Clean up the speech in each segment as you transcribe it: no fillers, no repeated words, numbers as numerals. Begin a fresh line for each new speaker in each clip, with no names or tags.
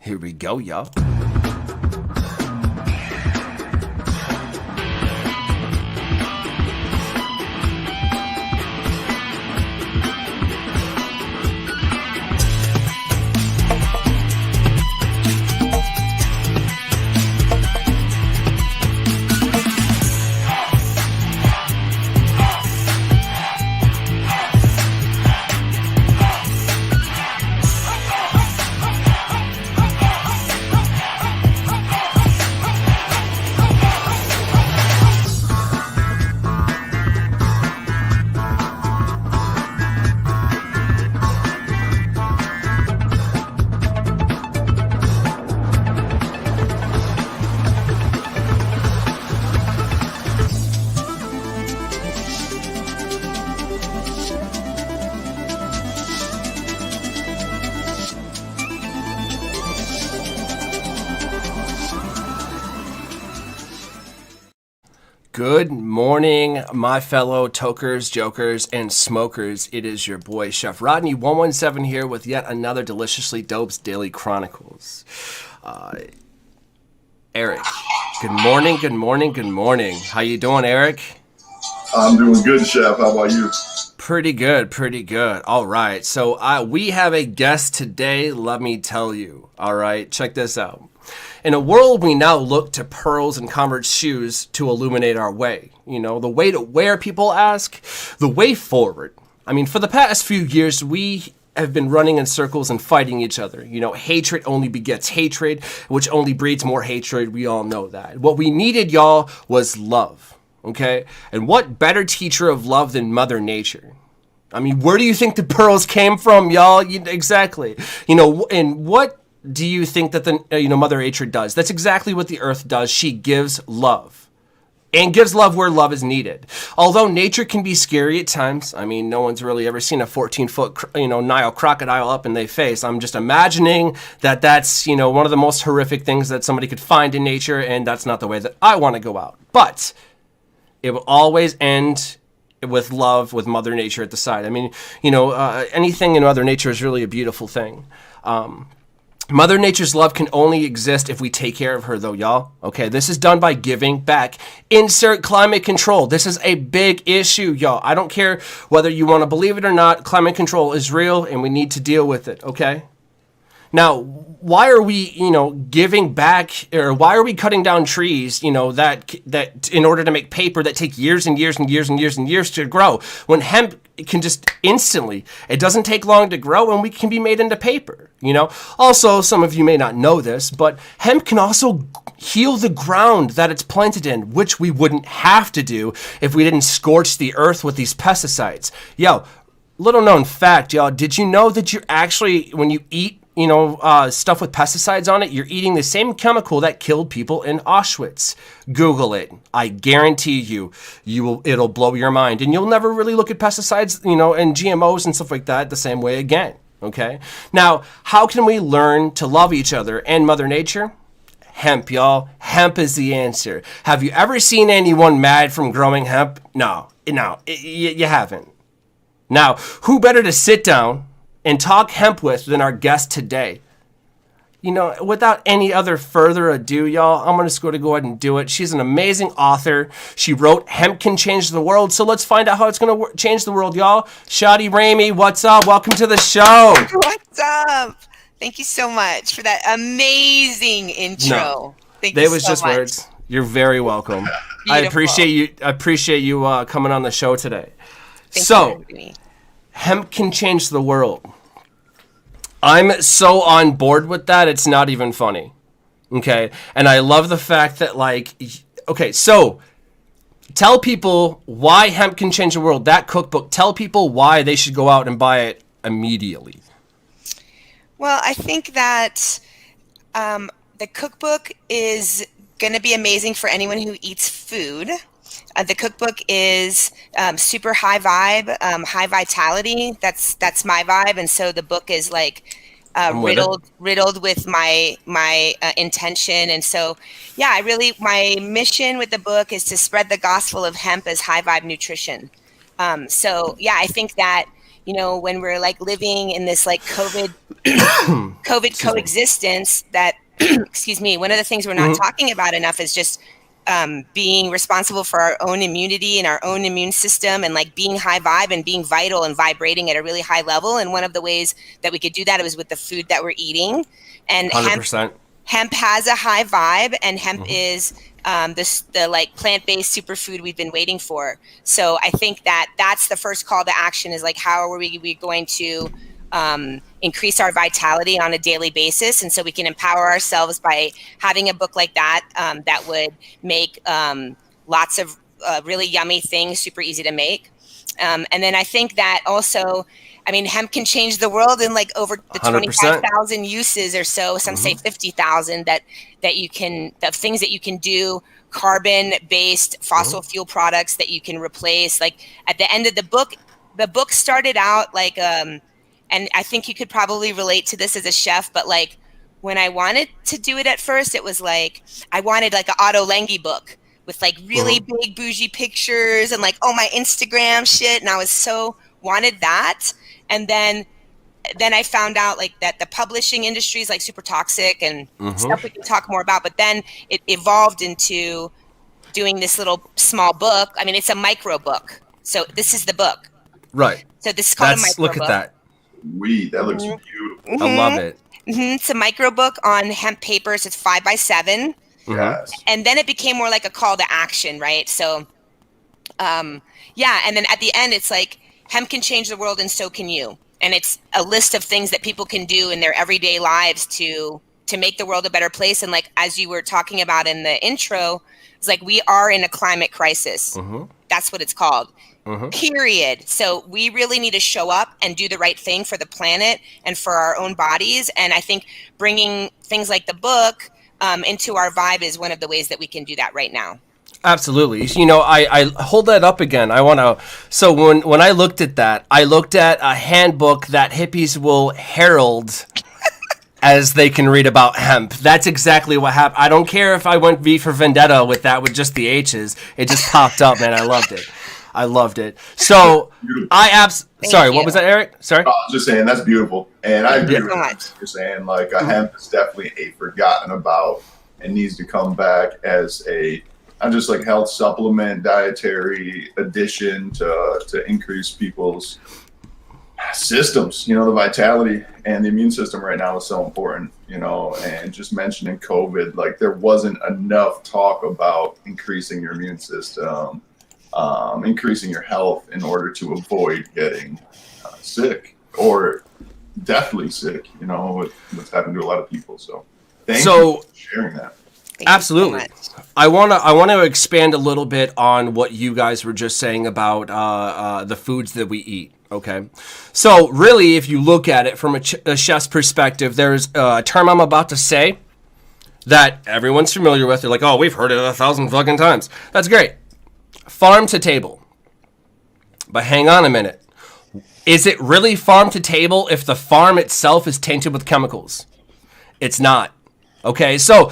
Here we go, y'all. Good morning, my fellow tokers, jokers, and smokers. It is your boy, Chef Rodney, 117 here with yet another Deliciously Dope's Daily Chronicles. Eric, good morning, good morning, good morning. How you doing, Eric?
I'm doing good, Chef. How about you?
Pretty good, pretty good. All right, so we have a guest today, let me tell you. All right, check this out. In a world, we now look to pearls and Converse shoes to illuminate our way. You know, the way to where people ask, the way forward. I mean, for the past few years, we have been running in circles and fighting each other. You know, hatred only begets hatred, which only breeds more hatred. We all know that. What we needed, y'all, was love. Okay? And what better teacher of love than Mother Nature? I mean, where do you think the pearls came from, y'all? Exactly. You know, and what do you think that the Mother Nature does? That's exactly what the earth does. She gives love, and gives love where love is needed. Although nature can be scary at times. I mean, no one's really ever seen a 14-foot Nile crocodile up in their face. I'm just imagining that that's one of the most horrific things that somebody could find in nature, and that's not the way that I want to go out. But it will always end with love, with Mother Nature at the side. I mean, anything in Mother Nature is really a beautiful thing. Mother Nature's love can only exist if we take care of her, though, y'all. Okay, this is done by giving back. Insert climate control. This is a big issue, y'all. I don't care whether you want to believe it or not. Climate control is real, and we need to deal with it, okay? Now, why are we, giving back, or why are we cutting down trees, that in order to make paper that take years and years and years and years and years to grow, when hemp can just instantly, it doesn't take long to grow, and we can be made into paper, Also, some of you may not know this, but hemp can also heal the ground that it's planted in, which we wouldn't have to do if we didn't scorch the earth with these pesticides. Yo, little known fact, y'all, did you know that you're actually, when you eat stuff with pesticides on it, you're eating the same chemical that killed people in Auschwitz? Google it. I guarantee it'll blow your mind, and you'll never really look at pesticides, and GMOs and stuff like that the same way again. Okay. Now, how can we learn to love each other and Mother Nature? Hemp, y'all. Hemp is the answer. Have you ever seen anyone mad from growing hemp? No, you haven't. Now, who better to sit down and talk hemp with than our guest today? Without any other further ado, y'all, I'm just going to go ahead and do it. She's an amazing author. She wrote Hemp Can Change the World. So let's find out how it's going to change the world, y'all. SHADI RAMEY, what's up? Welcome to the show.
What's up? Thank you so much for that amazing intro.
No,
Thank you so much.
They was just words. You're very welcome. I appreciate you coming on the show today.
Thanks for having me.
Hemp can change the world. I'm so on board with that, it's not even funny. Okay? And I love the fact that, so tell people why hemp can change the world. That cookbook, tell people why they should go out and buy it immediately.
Well, I think that the cookbook is going to be amazing for anyone who eats food. The cookbook is super high vibe, high vitality. That's my vibe, and so the book is riddled with my intention. And so, yeah, my mission with the book is to spread the gospel of hemp as high vibe nutrition. So, yeah, I think that when we're like living in this like COVID coexistence that, excuse me, one of the things we're not talking about enough is just being responsible for our own immunity and our own immune system, and like being high vibe and being vital and vibrating at a really high level. And one of the ways that we could do that was with the food that we're eating. And
100%.
hemp has a high vibe, and hemp is the like plant-based superfood we've been waiting for. So I think that's the first call to action, is like, how are we going to increase our vitality on a daily basis? And so we can empower ourselves by having a book like that that would make lots of really yummy things super easy to make. And then I think that also, I mean, hemp can change the world in like over the 25,000 uses or so. Some say 50,000 that you can, the things that you can do, carbon-based fossil fuel products that you can replace. Like at the end of the book started out like, and I think you could probably relate to this as a chef, but like when I wanted to do it at first, it was like, I wanted like an Otto Lengi book with like really big bougie pictures and like, oh, my Instagram shit. And I was so wanted that. And then I found out like that the publishing industry is like super toxic and stuff we can talk more about. But then it evolved into doing this little small book. I mean, it's a micro book. So this is the book.
Right.
So this is called a micro book.
Look at that.
Weed, that looks beautiful.
I love it.
It's a micro book on hemp papers. It's 5x7.
Yes.
And then it became more like a call to action, right? So, yeah. And then at the end, it's like, hemp can change the world and so can you. And it's a list of things that people can do in their everyday lives to make the world a better place. And like, as you were talking about in the intro, it's like, we are in a climate crisis. That's what it's called. Period. So we really need to show up and do the right thing for the planet and for our own bodies. And I think bringing things like the book into our vibe is one of the ways that we can do that right now.
Absolutely. I hold that up again. So when I looked at that, I looked at a handbook that hippies will herald as they can read about hemp. That's exactly what happened. I don't care if I went V for Vendetta with that, with just the H's. It just popped up, man. I loved it. So sorry, what was that, Eric? Sorry?
I was just saying, that's beautiful. And I agree with what you're saying. Like, hemp is definitely a forgotten about and needs to come back as not just like health supplement, dietary addition to increase people's systems. The vitality and the immune system right now is so important, and just mentioning COVID, like there wasn't enough talk about increasing your immune system, increasing your health in order to avoid getting sick or deathly sick, what's happened to a lot of people. So thank you for sharing that.
Absolutely. I want to expand a little bit on what you guys were just saying about the foods that we eat. Okay. So really, if you look at it from a chef's perspective, there's a term I'm about to say that everyone's familiar with. They're like, oh, we've heard it 1,000 fucking times. That's great. Farm to table. But hang on a minute. Is it really farm to table if the farm itself is tainted with chemicals? It's not. Okay. So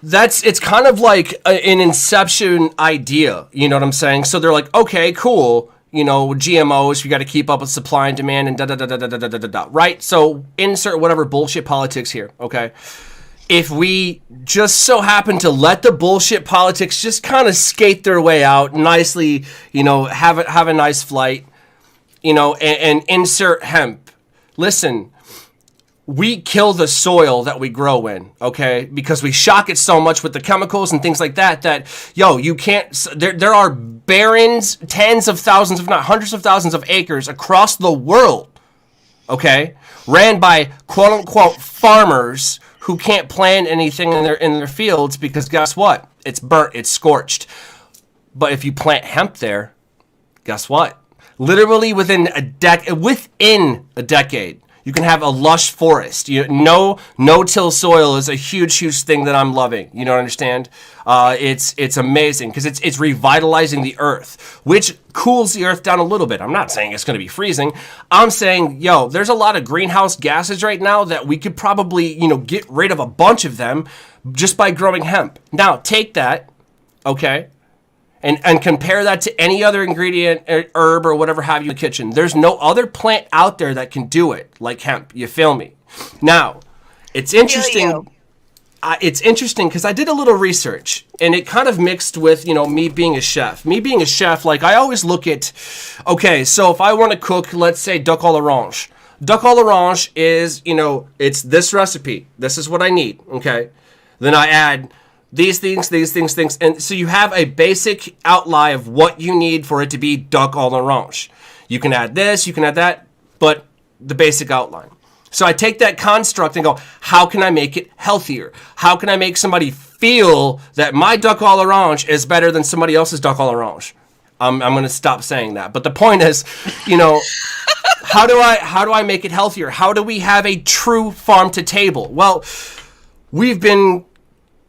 it's kind of like an inception idea. You know what I'm saying? So they're like, okay, cool. GMOs, you got to keep up with supply and demand and da-da-da-da-da-da-da-da, right? So insert whatever bullshit politics here, okay? If we just so happen to let the bullshit politics just kind of skate their way out nicely, have a nice flight, and insert hemp. Listen, we kill the soil that we grow in, okay? Because we shock it so much with the chemicals and things like that, you can't, there are barrens, tens of thousands, if not hundreds of thousands of acres across the world, okay? Ran by quote unquote farmers who can't plant anything in their fields because guess what? It's burnt, it's scorched. But if you plant hemp there, guess what? Literally within a decade, you can have a lush forest. No-till soil is a huge thing that I'm loving. You know what I understand? It's amazing because it's revitalizing the earth, which cools the earth down a little bit. I'm not saying it's going to be freezing. I'm saying, there's a lot of greenhouse gases right now that we could probably, get rid of a bunch of them just by growing hemp. Now, take that, okay, and compare that to any other ingredient, herb, or whatever have you in the kitchen. There's no other plant out there that can do it like hemp. You feel me? Now, it's interesting. It's interesting because I did a little research, and it kind of mixed with, me being a chef. Me being a chef, like, I always look at, okay, so if I want to cook, let's say, duck à l'orange. Duck à l'orange is, it's this recipe. This is what I need, okay? Then I add these things. And so you have a basic outline of what you need for it to be duck à l'orange. You can add this, you can add that, but the basic outline. So I take that construct and go, how can I make it healthier? How can I make somebody feel that my duck à l'orange is better than somebody else's duck à l'orange? I'm going to stop saying that. But the point is, how do I make it healthier? How do we have a true farm to table? Well, we've been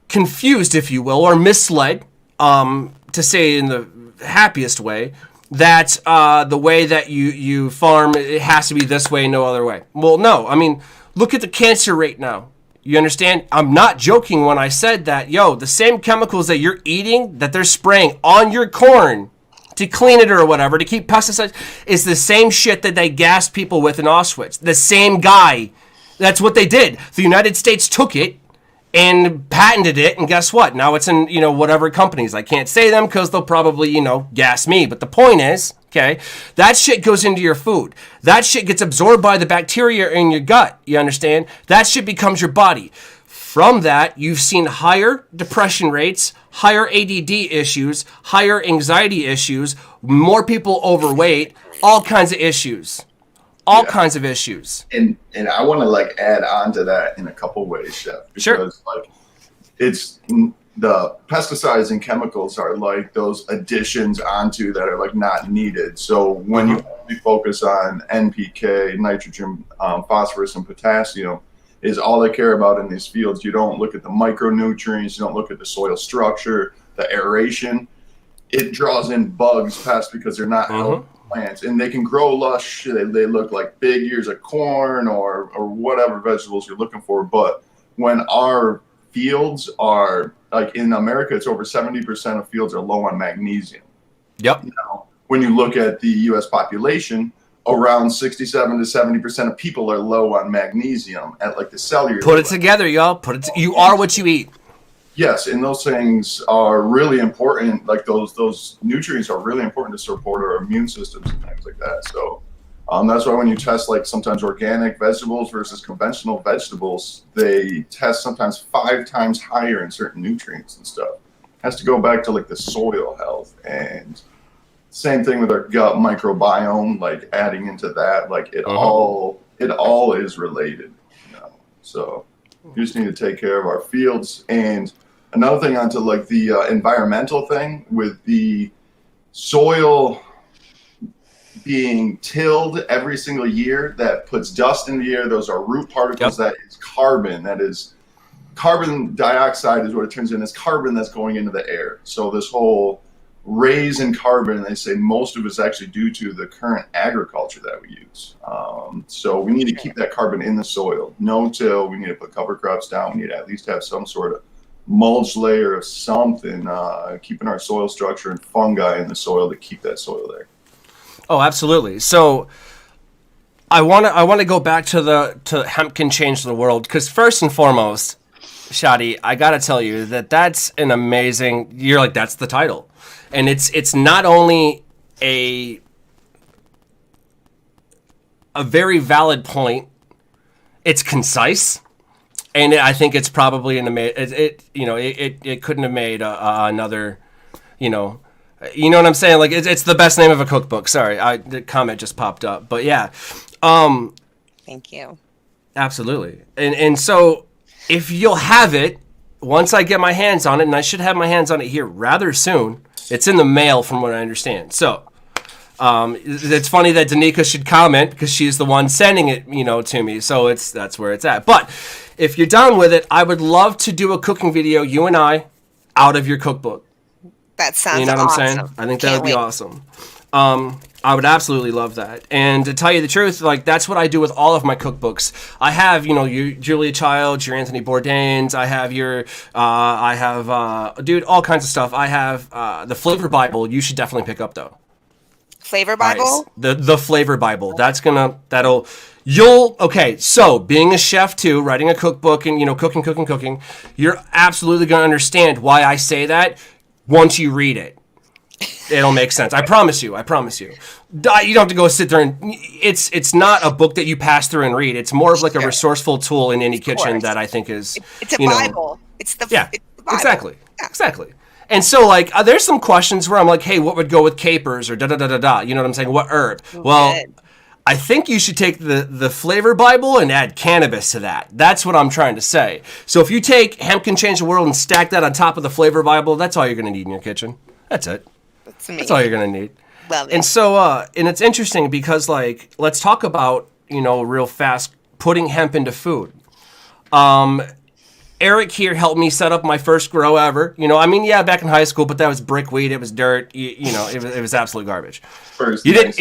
confused, if you will, or misled, to say in the happiest way, that the way that you farm, it has to be this way, no other way. Well, no. I mean, look at the cancer rate now. You understand? I'm not joking when I said that, the same chemicals that you're eating, that they're spraying on your corn to clean it or whatever, to keep pesticides, is the same shit that they gassed people with in Auschwitz. The same guy. That's what they did. The United States took it and patented it, and guess what? Now it's in, whatever companies. I can't say them because they'll probably, gas me. But the point is, okay, that shit goes into your food. That shit gets absorbed by the bacteria in your gut, you understand? That shit becomes your body. From that, you've seen higher depression rates, higher ADD issues, higher anxiety issues, more people overweight, all kinds of issues. All kinds of issues.
And I want to add on to that in a couple ways, Chef. Because it's the pesticides and chemicals are like those additions onto that are not needed. So when you only focus on NPK, nitrogen, phosphorus, and potassium is all they care about in these fields. You don't look at the micronutrients. You don't look at the soil structure, the aeration. It draws in bugs, pests, because they're not healthy plants, and they can grow lush. They look like big ears of corn or whatever vegetables you're looking for. But when our fields are in America, it's over 70% of fields are low on magnesium.
Yep.
When you look at the U.S. population, around 67 to 70% of people are low on magnesium at the cellular.
Put it together, y'all. You are what you eat.
Yes, and those things are really important. Those nutrients are really important to support our immune systems and things like that. So that's why when you test sometimes organic vegetables versus conventional vegetables, they test sometimes 5 times higher in certain nutrients and stuff. It has to go back to the soil health, and same thing with our gut microbiome. Adding into that, it all is related. So you just need to take care of our fields. And another thing onto the environmental thing with the soil being tilled every single year, that puts dust in the air. Those are root particles. That is carbon. That is carbon dioxide is what it turns in. It's carbon that's going into the air. So this whole raise in carbon, they say most of it's actually due to the current agriculture that we use. So we need to keep that carbon in the soil. No till, we need to put cover crops down. We need to at least have some sort of mulch layer of something, keeping our soil structure and fungi in the soil to keep that soil there.
Oh, absolutely. So I want to go back to hemp can change the world, because first and foremost, Shadi, I got to tell you that's an amazing, that's the title. And it's not only a very valid point, it's concise. And I think it's probably an amazing. It couldn't have made another. You know what I'm saying? It's the best name of a cookbook. Sorry, the comment just popped up, but yeah.
Thank you.
Absolutely, and so if you'll have it, once I get my hands on it, and I should have my hands on it here rather soon. It's in the mail, from what I understand. So. It's funny that Danica should comment because she's the one sending it, to me. So that's where it's at. But if you're down with it, I would love to do a cooking video, you and I, out of your cookbook.
That sounds awesome.
You know what I'm saying? I think that would be awesome. I would absolutely love that. And to tell you the truth, like, that's what I do with all of my cookbooks. I have, you know, your Julia Childs, your Anthony Bourdain's, I have your, dude, all kinds of stuff. I have the Flavor Bible. You should definitely pick up, though.
Flavor Bible?
The Flavor Bible. Okay, so being a chef too, writing a cookbook and, you know, cooking, you're absolutely going to understand why I say that once you read it. It'll make sense. I promise you. You don't have to go sit there and it's not a book that you pass through and read. It's more of like a resourceful tool in any kitchen that I think is,
it's a Bible. It's the Bible.
Exactly. And so, like, there's some questions where I'm like, hey, what would go with capers or da-da-da-da-da? You know what I'm saying? What herb? Well, I think you should take the Flavor Bible and add cannabis to that. That's what I'm trying to say. So if you take Hemp Can Change the World and stack that on top of the Flavor Bible, that's all you're going to need in your kitchen. That's it. That's all you're going to need.
Love it.
And so, and it's interesting because, like, let's talk about, you know, real fast, putting hemp into food. Eric here helped me set up my first grow ever. You know, I mean, yeah, back in high school, but that was brickweed. It was dirt. You know, it was absolute garbage.
First,
you didn't.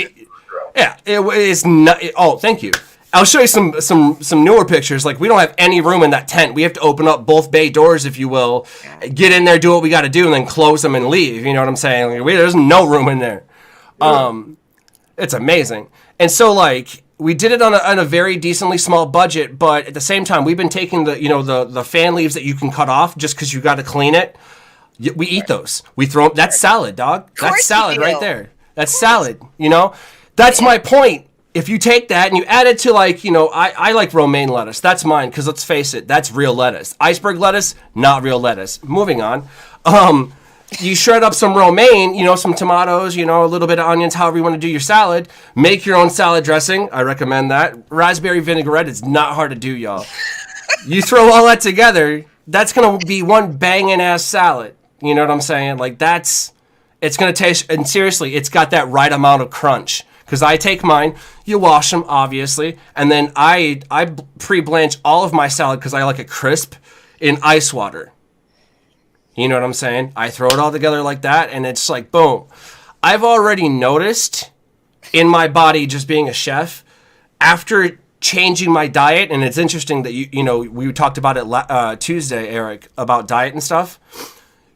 It was not. Oh, thank you. I'll show you some newer pictures. Like, we don't have any room in that tent. We have to open up both bay doors, if you will, get in there, do what we got to do, and then close them and leave. You know what I'm saying? Like, there's no room in there. It's amazing. And so, like, we did it on a very decently small budget, but at the same time, we've been taking the fan leaves that you can cut off just because you got to clean it. We eat those. We throw them. That's salad, dog. That's salad right there. That's salad. You know, that's my point. If you take that and you add it to, like, you know, I like romaine lettuce. That's mine because let's face it, that's real lettuce. Iceberg lettuce, not real lettuce. Moving on. You shred up some romaine, you know, some tomatoes, you know, a little bit of onions, however you want to do your salad. Make your own salad dressing. I recommend that. Raspberry vinaigrette is not hard to do, y'all. You throw all that together, that's going to be one banging ass salad. You know what I'm saying? Like, it's going to taste, and seriously, it's got that right amount of crunch. Because I take mine, you wash them, obviously, and then I pre-blanch all of my salad because I like it crisp in ice water. You know what I'm saying? I throw it all together like that, and it's like, boom. I've already noticed in my body, just being a chef, after changing my diet, and it's interesting that, you know, we talked about it Tuesday, Eric, about diet and stuff.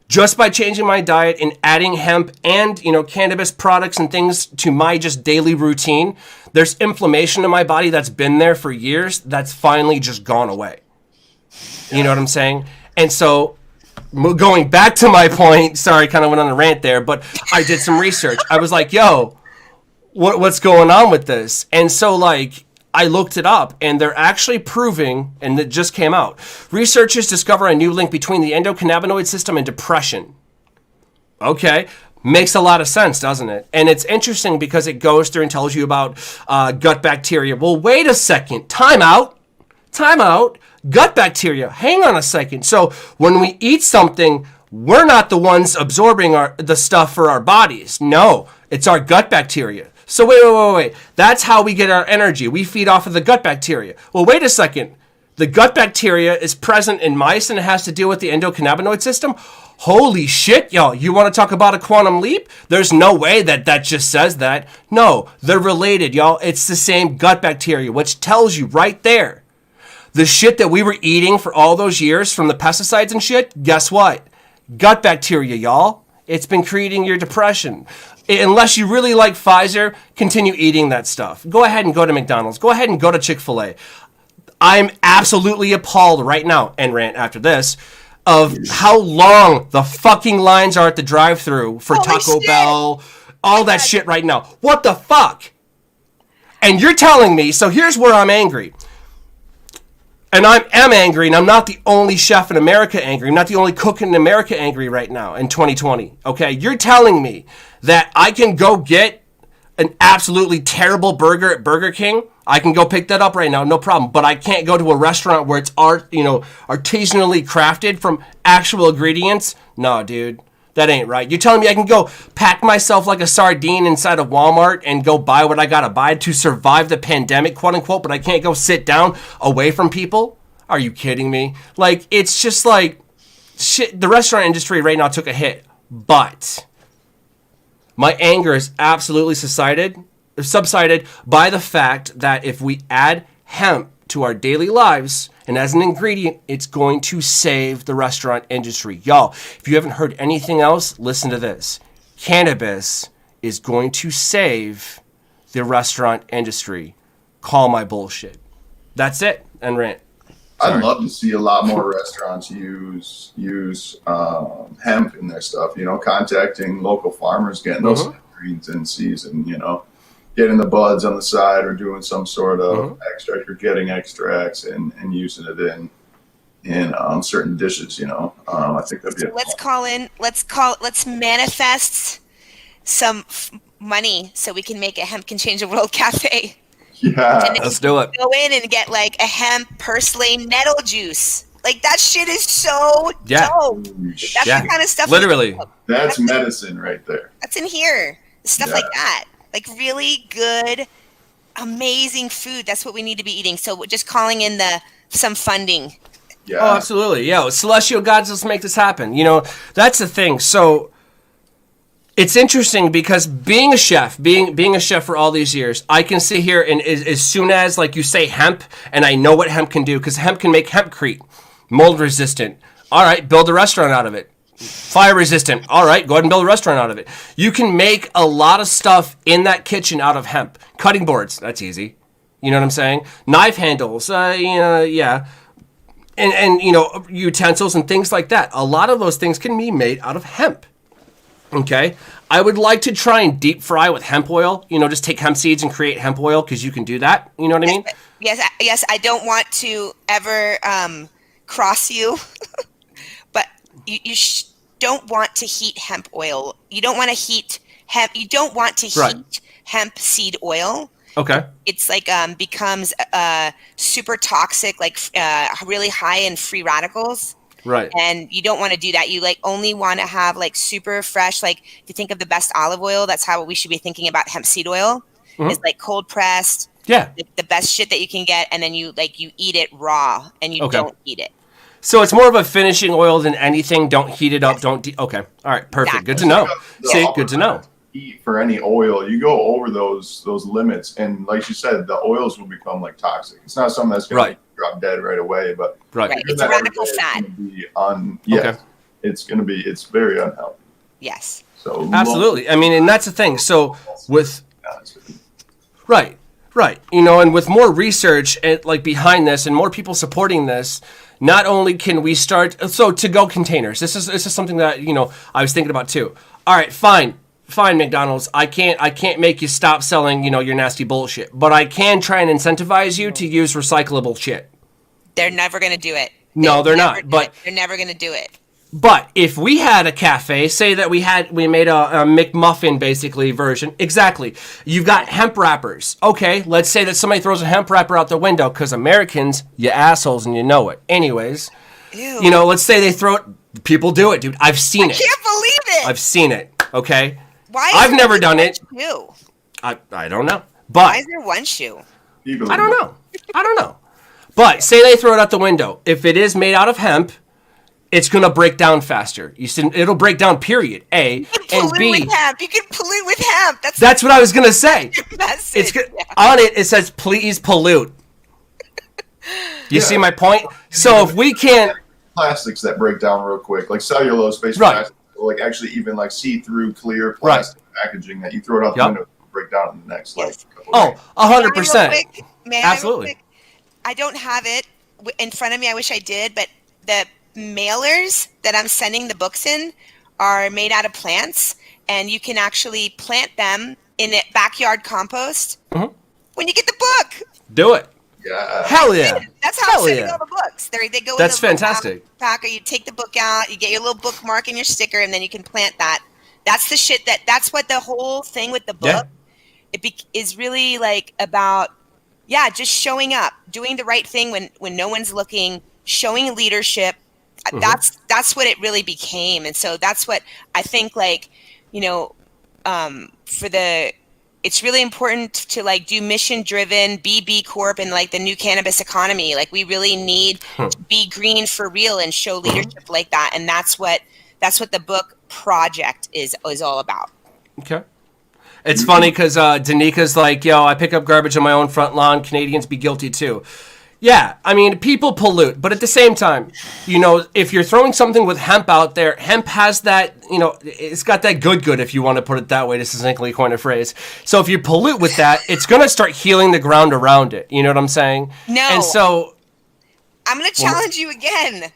Just by changing my diet and adding hemp and, you know, cannabis products and things to my just daily routine, there's inflammation in my body that's been there for years that's finally just gone away. You know what I'm saying? And so, going back to my point, sorry, kind of went on a rant there, but I did some research. I was like, yo, what's going on with this? And so, like, I looked it up, and they're actually proving, and it just came out, researchers discover a new link between the endocannabinoid system and depression. Okay, makes a lot of sense, doesn't it? And it's interesting because it goes through and tells you about gut bacteria. Well, wait a second. Time out. Gut bacteria. Hang on a second. So when we eat something, we're not the ones absorbing the stuff for our bodies. No, it's our gut bacteria. So wait. That's how we get our energy. We feed off of the gut bacteria. Well, wait a second. The gut bacteria is present in mice and it has to deal with the endocannabinoid system? Holy shit, y'all. You want to talk about a quantum leap? There's no way that just says that. No, they're related, y'all. It's the same gut bacteria, which tells you right there. The shit that we were eating for all those years from the pesticides and shit, guess what? Gut bacteria, y'all. It's been creating your depression. Unless you really like Pfizer, continue eating that stuff. Go ahead and go to McDonald's. Go ahead and go to Chick-fil-A. I'm absolutely appalled right now, and rant after this, of how long the fucking lines are at the drive-thru for Taco Bell, all that shit right now. What the fuck? And you're telling me, so here's where I'm angry. And I am angry, and I'm not the only chef in America angry. I'm not the only cook in America angry right now in 2020. Okay, you're telling me that I can go get an absolutely terrible burger at Burger King. I can go pick that up right now, no problem. But I can't go to a restaurant where it's artisanally crafted from actual ingredients. No, dude. That ain't right. You're telling me I can go pack myself like a sardine inside of Walmart and go buy what I gotta buy to survive the pandemic, quote unquote, but I can't go sit down away from people? Are you kidding me? Like, it's just like, shit, the restaurant industry right now took a hit, but My anger is absolutely subsided by the fact that if we add hemp to our daily lives and as an ingredient, it's going to save the restaurant industry. Y'all, if you haven't heard anything else, listen to this. Cannabis is going to save the restaurant industry. Call my bullshit. That's it. And rant. Sorry.
I'd love to see a lot more restaurants use hemp in their stuff. You know, contacting local farmers, getting those greens in season. You know, getting the buds on the side or doing some sort of extract or getting extracts and using it in certain dishes. You know, I think that'd be.
Let's manifest some money so we can make a Hemp Can Change the World cafe.
Yeah,
let's do it.
Go in and get like a hemp purslane nettle juice. Like that shit is so dope. That's the kind of stuff.
Literally,
that's medicine right there.
That's in here. Stuff like that. Like really good, amazing food. That's what we need to be eating. So we're just calling in some funding.
Yeah. Oh, absolutely. Yeah. Celestial gods, let's make this happen. You know, that's the thing. So it's interesting because being a chef for all these years, I can sit here and as soon as like you say hemp, and I know what hemp can do because hemp can make hempcrete, mold resistant. All right, build a restaurant out of it. Fire resistant. All right, go ahead and build a restaurant out of it. You can make a lot of stuff in that kitchen out of hemp. Cutting boards, that's easy. You know what I'm saying? Knife handles, yeah. And you know, utensils and things like that. A lot of those things can be made out of hemp. Okay, I would like to try and deep fry with hemp oil. You know, just take hemp seeds and create hemp oil because you can do that. You know what I mean?
Yes. I don't want to ever cross you, but you don't want to heat hemp oil. You don't want to heat hemp. You don't want to heat hemp seed oil.
Okay.
It's like becomes super toxic, like really high in free radicals.
Right.
And you don't want to do that. You like only want to have like super fresh, like if you think of the best olive oil, that's how we should be thinking about hemp seed oil. It's like cold pressed.
Yeah.
The best shit that you can get, and then you eat it raw and you don't eat it.
So it's more of a finishing oil than anything. Don't heat it up. Okay. All right. Perfect. Exactly. Good to know. See, good to know.
Heat for any oil, you go over those limits, and like you said, the oils will become like toxic. It's not something that's going to drop dead right away, but
it's a radical fat.
It's very unhealthy.
Yes.
So
absolutely. I mean, and that's the thing. So with right. You know, and with more research and like behind this and more people supporting this, not only can we start to-go containers. This is something that, you know, I was thinking about too. All right, fine, McDonald's. I can't make you stop selling, you know, your nasty bullshit, but I can try and incentivize you to use recyclable shit.
They're never going to do it.
No, they're not. But
they're never going to do it.
But if we had a cafe, say that we made a McMuffin basically version. Exactly. You've got hemp wrappers. Okay, let's say that somebody throws a hemp wrapper out the window because Americans, you assholes, and you know it. Anyways,
Ew.
You know, let's say they throw it. People do it, dude. I've seen it.
I can't believe it.
I've seen it. Okay.
Why?
I've never done it.
Shoe?
I don't know. But
why is there one shoe?
I don't know. But say they throw it out the window. If it is made out of hemp, it's going to break down faster. It'll break down, period. A. And B.
With hemp. You can pollute with hemp.
That's what I was going to say. On it says, please pollute. You see my point? So if we can't...
Plastics that break down real quick, like cellulose-based plastics, like actually even like see-through clear plastic packaging that you throw it out the window and break down in the next couple of
100%. Absolutely.
I don't have it in front of me. I wish I did, but the mailers that I'm sending the books in are made out of plants, and you can actually plant them in a backyard compost when you get the book.
Do it.
Yeah.
Hell yeah.
That's how I'm sending all the books. They go.
That's
in the
fantastic.
Pack, or you take the book out, you get your little bookmark and your sticker, and then you can plant that. That's the shit. That's what the whole thing with the book is really like about. Yeah, just showing up, doing the right thing when no one's looking, showing leadership. That's what it really became. And so that's what I think, like, you know, it's really important to like do mission driven, be B Corp and like the new cannabis economy. Like we really need to be green for real and show leadership like that. And that's what the book project is all about.
Okay. It's funny because Danika's like, yo, I pick up garbage on my own front lawn. Canadians be guilty too. Yeah, I mean, people pollute, but at the same time, you know, if you're throwing something with hemp out there, hemp has that, you know, it's got that good, if you want to put it that way, to succinctly coin a phrase. So if you pollute with that, it's going to start healing the ground around it. You know what I'm saying?
No.
And so...
I'm going to challenge you again.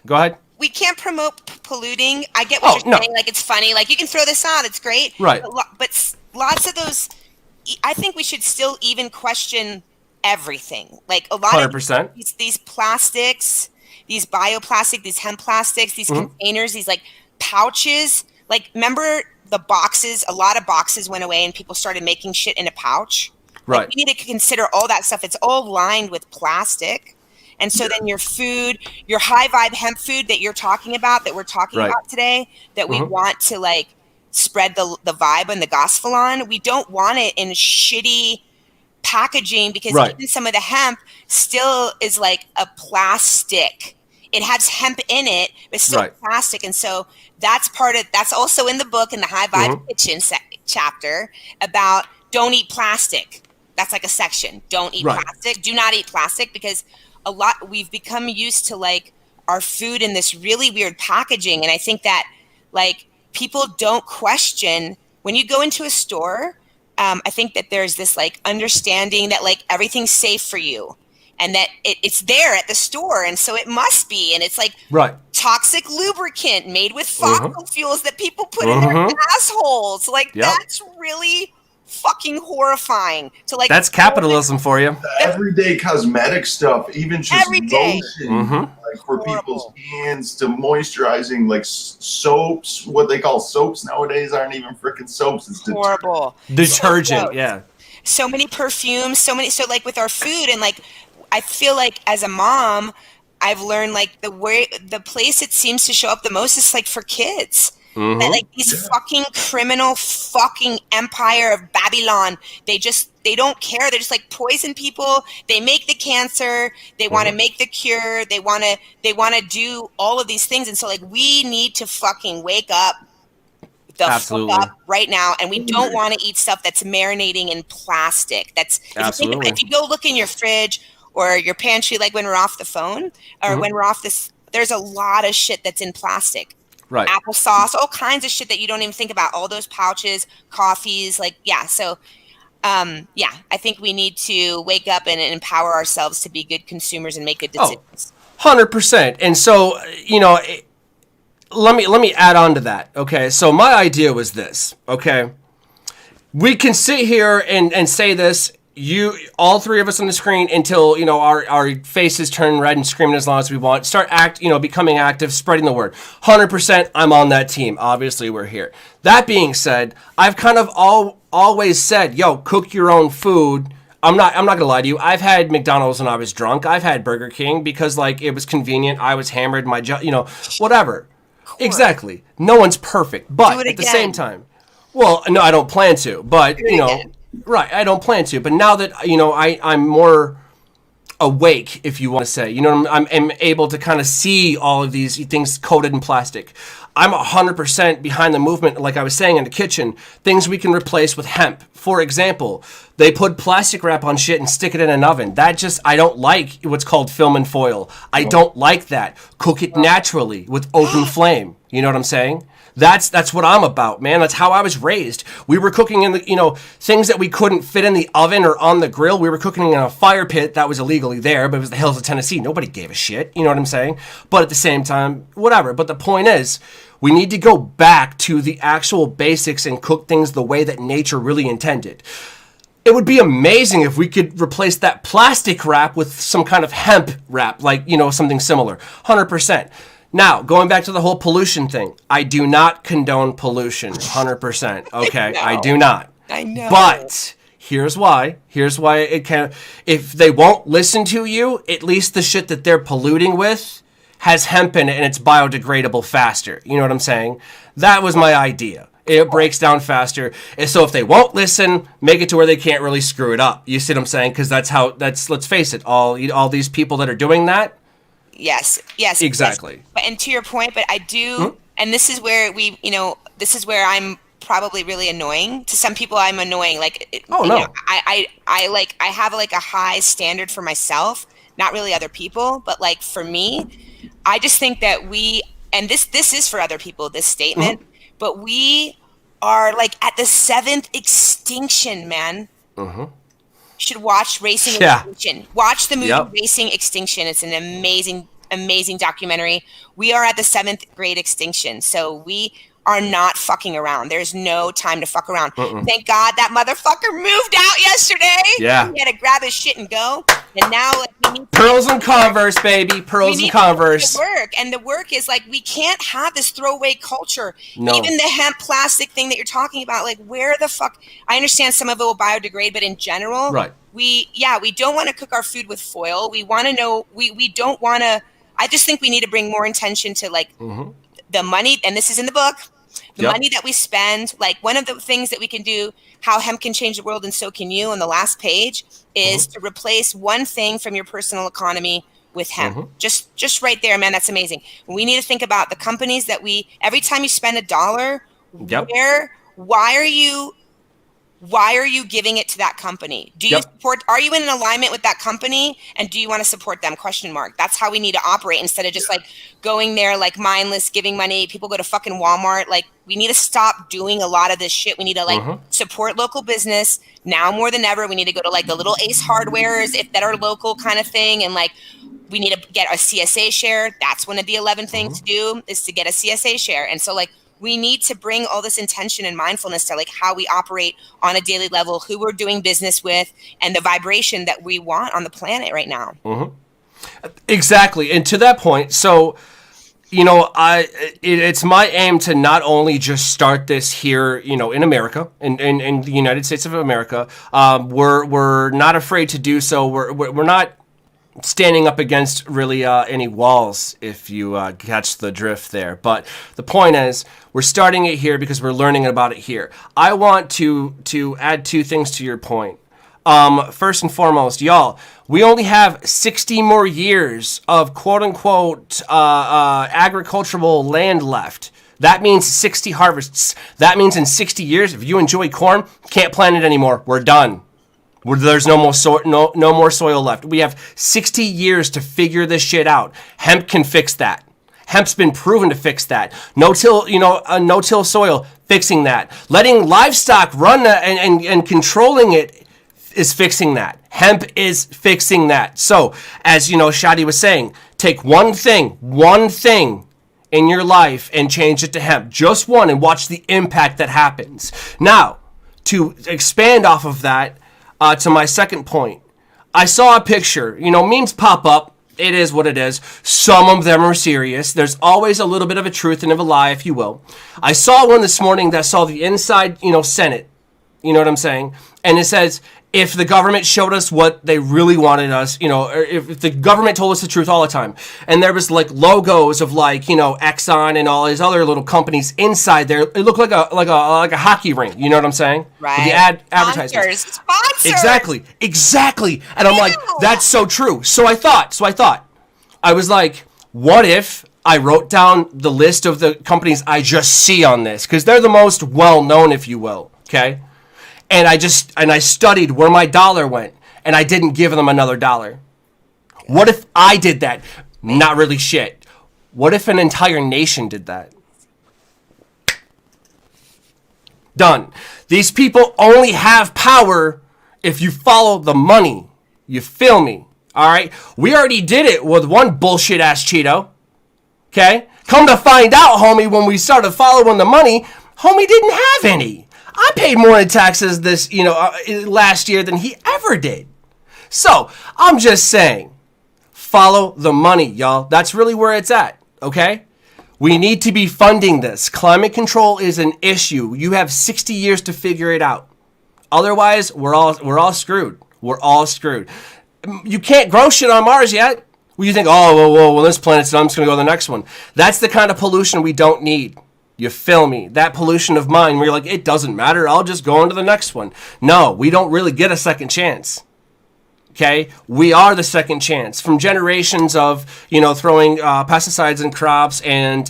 Go ahead.
We can't promote polluting. I get what you're saying. Like, it's funny. Like, you can throw this out. It's great.
Right.
But lots of those, I think we should still even question everything. Like, a lot
100%.
of these plastics, these bioplastic, these hemp plastics, these containers, these, like, pouches. Like, remember the boxes? A lot of boxes went away and people started making shit in a pouch.
Right.
Like, we need to consider all that stuff. It's all lined with plastic. And so then your food, your high vibe hemp food that you're talking about, that we're talking about today, that we want to like spread the vibe and the gospel on, we don't want it in shitty packaging because even some of the hemp still is like a plastic. It has hemp in it, but it's still plastic. And so that's also in the book in the high vibe kitchen chapter about don't eat plastic. That's like a section. Don't eat plastic. Do not eat plastic because we've become used to like our food in this really weird packaging. And I think that like people don't question when you go into a store. I think that there's this like understanding that like everything's safe for you and that it's there at the store. And so it must be, and it's like toxic lubricant made with fossil fuels that people put in their assholes. Like that's really fucking horrifying to like.
That's capitalism for you.
Everyday cosmetic stuff, even just lotion, like for people's hands, to moisturizing, like soaps. What they call soaps nowadays aren't even freaking soaps. It's
horrible.
Detergent, yeah.
So many perfumes, so like with our food, and like I feel like as a mom, I've learned like the place it seems to show up the most is like for kids. That like these fucking criminal fucking empire of Babylon, they don't care. They just like poison people. They make the cancer. They want to make the cure. They want to do all of these things. And so like we need to fucking wake up fuck up right now. And we don't want to eat stuff that's marinating in plastic. That's if you go look in your fridge or your pantry, like when we're off the phone or when we're off this, there's a lot of shit that's in plastic. Right. Applesauce, all kinds of shit that you don't even think about. All those pouches, coffees, like, yeah. So, I think we need to wake up and empower ourselves to be good consumers and make good decisions.
100%. And so, you know, let me add on to that. Okay. So my idea was this. Okay. We can sit here and say this. All three of us on the screen until, you know, our faces turn red and screaming as long as we want. Start becoming active, spreading the word. 100%, I'm on that team. Obviously, we're here. That being said, I've kind of always said, yo, cook your own food. I'm not gonna lie to you. I've had McDonald's when I was drunk. I've had Burger King because like it was convenient. I was hammered. Whatever. Exactly. No one's perfect, but at the same time, well, no, I don't plan to. But Right, I don't plan to, but now that, you know, I'm more awake, if you want to say, you know, I'm able to kind of see all of these things coated in plastic. I'm 100% behind the movement, like I was saying in the kitchen, things we can replace with hemp. For example, they put plastic wrap on shit and stick it in an oven. I don't like what's called film and foil. I don't like that. Cook it naturally with open flame. You know what I'm saying? That's what I'm about, man. That's how I was raised. We were cooking in the, things that we couldn't fit in the oven or on the grill. We were cooking in a fire pit that was illegally there, but it was the hills of Tennessee. Nobody gave a shit. You know what I'm saying? But at the same time, whatever. But the point is, we need to go back to the actual basics and cook things the way that nature really intended. It would be amazing if we could replace that plastic wrap with some kind of hemp wrap, like, something similar. 100%. Now, going back to the whole pollution thing, I do not condone pollution, 100%. Okay, I do not.
I know.
But here's why. Here's why it can. If they won't listen to you, at least the shit that they're polluting with has hemp in it and it's biodegradable faster. You know what I'm saying? That was my idea. It breaks down faster. And so if they won't listen, make it to where they can't really screw it up. You see what I'm saying? Because let's face it, all these people that are doing that.
Yes.
Exactly.
Yes. And to your point, but I do, and this is where this is where I'm probably really annoying to some people. I'm annoying. Like,
oh no,
I have like a high standard for myself, not really other people, but like for me, I just think that and this is for other people, this statement, but we are like at the 7th extinction, man. You should watch Racing Extinction. Watch the movie Racing Extinction. It's an amazing documentary. We are at the 7th grade extinction. So we are not fucking around. There's no time to fuck around. Thank God that motherfucker moved out yesterday.
Yeah.
He had to grab his shit and go. And now like, we need
Pearls and Converse, baby. Pearls and Converse.
Work. And the work is like, we can't have this throwaway culture.
No.
Even the hemp plastic thing that you're talking about, like where the fuck, I understand some of it will biodegrade, but in general,
right.
We don't want to cook our food with foil. We want to know, we don't want to, I just think we need to bring more attention to like the money, and this is in the book, the money that we spend. Like one of the things that we can do, how hemp can change the world and so can you, on the last page, is to replace one thing from your personal economy with hemp. Just right there, man. That's amazing. We need to think about the companies that every time you spend $1, why are you giving it to that company? Do you support, are you in an alignment with that company, and do you want to support them? ? That's how we need to operate, instead of just like going there like mindless, giving money. People go to fucking Walmart. Like we need to stop doing a lot of this shit. We need to like support local business now more than ever. We need to go to like the little Ace Hardwares that are local kind of thing. And like, we need to get a CSA share. That's one of the 11 things to do, is to get a CSA share. And so like, we need to bring all this intention and mindfulness to like how we operate on a daily level, who we're doing business with, and the vibration that we want on the planet right now.
Exactly. And to that point, so, you know, it's my aim to not only just start this here, you know, in America, in the United States of America. We're not afraid to do so. We're not standing up against really any walls, if you catch the drift there. But the point is, we're starting it here because we're learning about it here. I want to add 2 things to your point. First and foremost, y'all, we only have 60 more years of quote-unquote agricultural land left. That means 60 harvests. That means in 60 years, if you enjoy corn, can't plant it anymore. We're done. There's no more soil left. We have 60 years to figure this shit out. Hemp can fix that. Hemp's been proven to fix that. No-till soil, fixing that. Letting livestock run and controlling it is fixing that. Hemp is fixing that. So, as you know, Shadi was saying, take one thing in your life and change it to hemp. Just one, and watch the impact that happens. Now, to expand off of that, to my second point, I saw a picture. You know, memes pop up. It is what it is. Some of them are serious. There's always a little bit of a truth and of a lie, if you will. I saw one this morning that saw the inside, Senate. You know what I'm saying? And it says, if the government showed us what they really wanted us, or if the government told us the truth all the time, and there was like logos of like, Exxon and all these other little companies inside there, it looked like a hockey rink. You know what I'm saying?
Right.
The advertisements.
Sponsors.
Exactly. And I'm like, that's so true. So I thought, I was like, what if I wrote down the list of the companies I just see on this? Because they're the most well-known, if you will. Okay. And I studied where my dollar went, and I didn't give them another dollar. What if I did that? Not really shit. What if an entire nation did that? Done. These people only have power if you follow the money. You feel me? All right? We already did it with one bullshit ass Cheeto. Okay? Come to find out, homie, when we started following the money, homie didn't have any. I paid more in taxes this, last year than he ever did. So, I'm just saying, follow the money, y'all. That's really where it's at, okay? We need to be funding this. Climate control is an issue. You have 60 years to figure it out. Otherwise, we're all screwed. We're all screwed. You can't grow shit on Mars yet. You think, well, this planet's done, I'm just going to go to the next one. That's the kind of pollution we don't need. You feel me? That pollution of mind where you're like, it doesn't matter, I'll just go on to the next one. No, we don't really get a second chance. Okay? We are the second chance. From generations of, throwing pesticides in crops and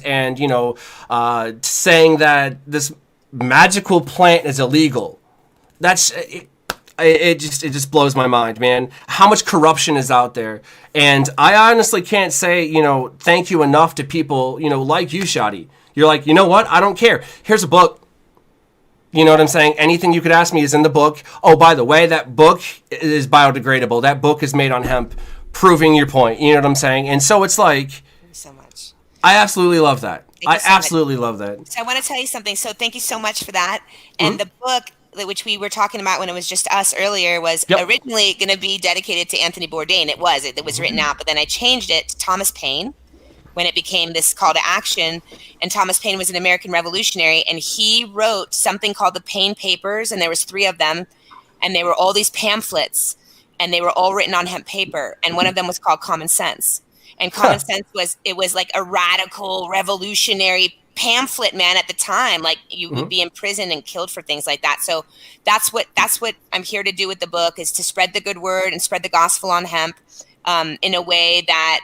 saying that this magical plant is illegal. That's it just blows my mind, man. How much corruption is out there. And I honestly can't say, you know, thank you enough to people, you know, like you, Shadi. You're like, you know what? I don't care. Here's a book. You know what I'm saying? Anything you could ask me is in the book. Oh, by the way, that book is biodegradable. That book is made on hemp, proving your point. You know what I'm saying? And so it's like,
Thank you so much.
I absolutely love that. I absolutely love that.
So I want to tell you something. So thank you so much for that. And the book, which we were talking about when it was just us earlier, was originally going to be dedicated to Anthony Bourdain. It was written out, but then I changed it to Thomas Paine when it became this call to action. And Thomas Paine was an American revolutionary, and he wrote something called the Paine Papers, and there was 3 of them, and they were all these pamphlets, and they were all written on hemp paper, and one of them was called Common Sense. And Common Sense was like a radical revolutionary pamphlet, man, at the time. Like, you would be in prison and killed for things like that. So that's what I'm here to do with the book, is to spread the good word and spread the gospel on hemp in a way that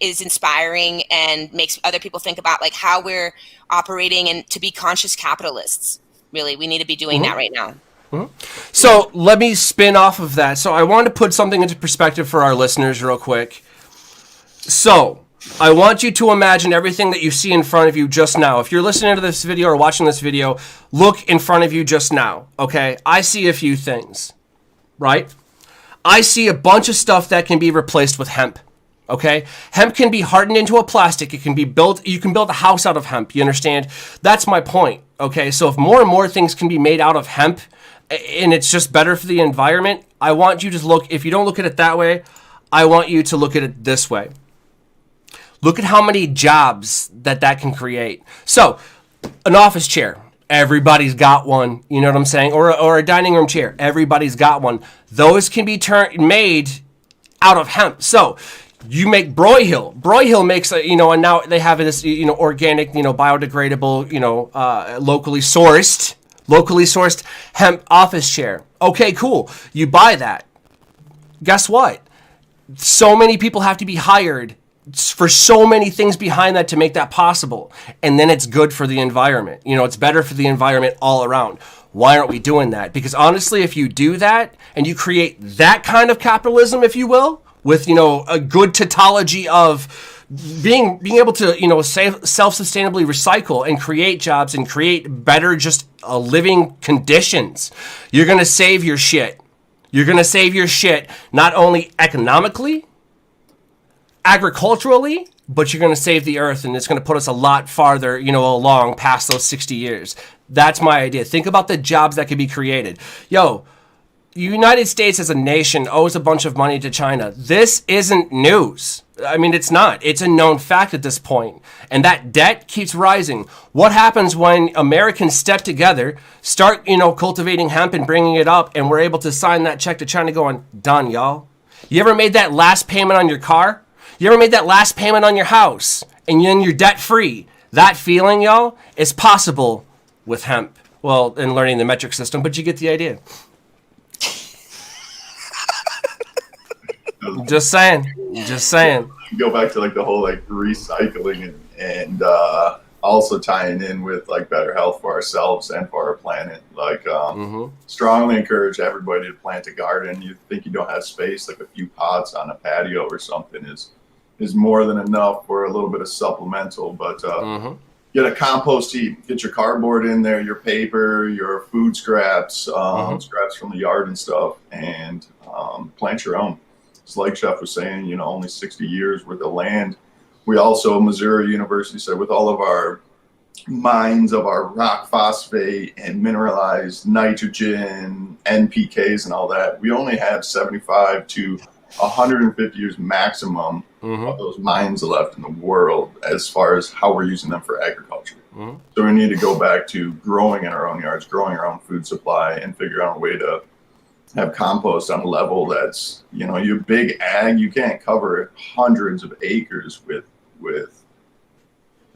is inspiring and makes other people think about like how we're operating, and to be conscious capitalists. Really, we need to be doing that right now.
So let me spin off of that. So I wanted to put something into perspective for our listeners real quick. So I want you to imagine everything that you see in front of you just now. If you're listening to this video or watching this video, look in front of you just now, okay? I see a few things, right? I see a bunch of stuff that can be replaced with hemp, okay? Hemp can be hardened into a plastic. It can be built, you can build a house out of hemp, you understand? That's my point, okay? So if more and more things can be made out of hemp, and it's just better for the environment, I want you to look, if you don't look at it that way, I want you to look at it this way. Look at how many jobs that can create. So, an office chair, everybody's got one. You know what I'm saying? Or a dining room chair, everybody's got one. Those can be made out of hemp. So, you make Broyhill. Broyhill makes and now they have this, organic, biodegradable, locally sourced hemp office chair. Okay, cool. You buy that. Guess what? So many people have to be hired for so many things behind that to make that possible. And then it's good for the environment. It's better for the environment all around. Why aren't we doing that? Because honestly, if you do that and you create that kind of capitalism, if you will, with, a good tautology of being able to, self-sustainably recycle and create jobs and create better just living conditions, you're going to save your shit. You're going to save your shit not only economically, agriculturally, but you're going to save the earth, and it's going to put us a lot farther, along past those 60 years. That's my idea. Think about the jobs that could be created. The United States as a nation owes a bunch of money to China. This isn't news. I mean, it's not. It's a known fact at this point. And that debt keeps rising. What happens when Americans step together, start, cultivating hemp and bringing it up, and we're able to sign that check to China going, done, y'all? You ever made that last payment on your car? You ever made that last payment on your house and then you're debt free? That feeling, y'all, is possible with hemp. Well, and learning the metric system, but you get the idea. Just saying.
Go back to the whole recycling and also tying in with better health for ourselves and for our planet. Strongly encourage everybody to plant a garden. You think you don't have space, a few pots on a patio or something is more than enough for a little bit of supplemental. But get a compost heap, get your cardboard in there, your paper, your food scraps, scraps from the yard and stuff, and plant your own. It's like Chef was saying, only 60 years worth of land. We also, Missouri University said, with all of our mines of our rock phosphate and mineralized nitrogen, NPKs and all that, we only have 75 to 150 years maximum of those mines left in the world as far as how we're using them for agriculture. So we need to go back to growing in our own yards, growing our own food supply, and figure out a way to have compost on a level that's, your big ag, you can't cover hundreds of acres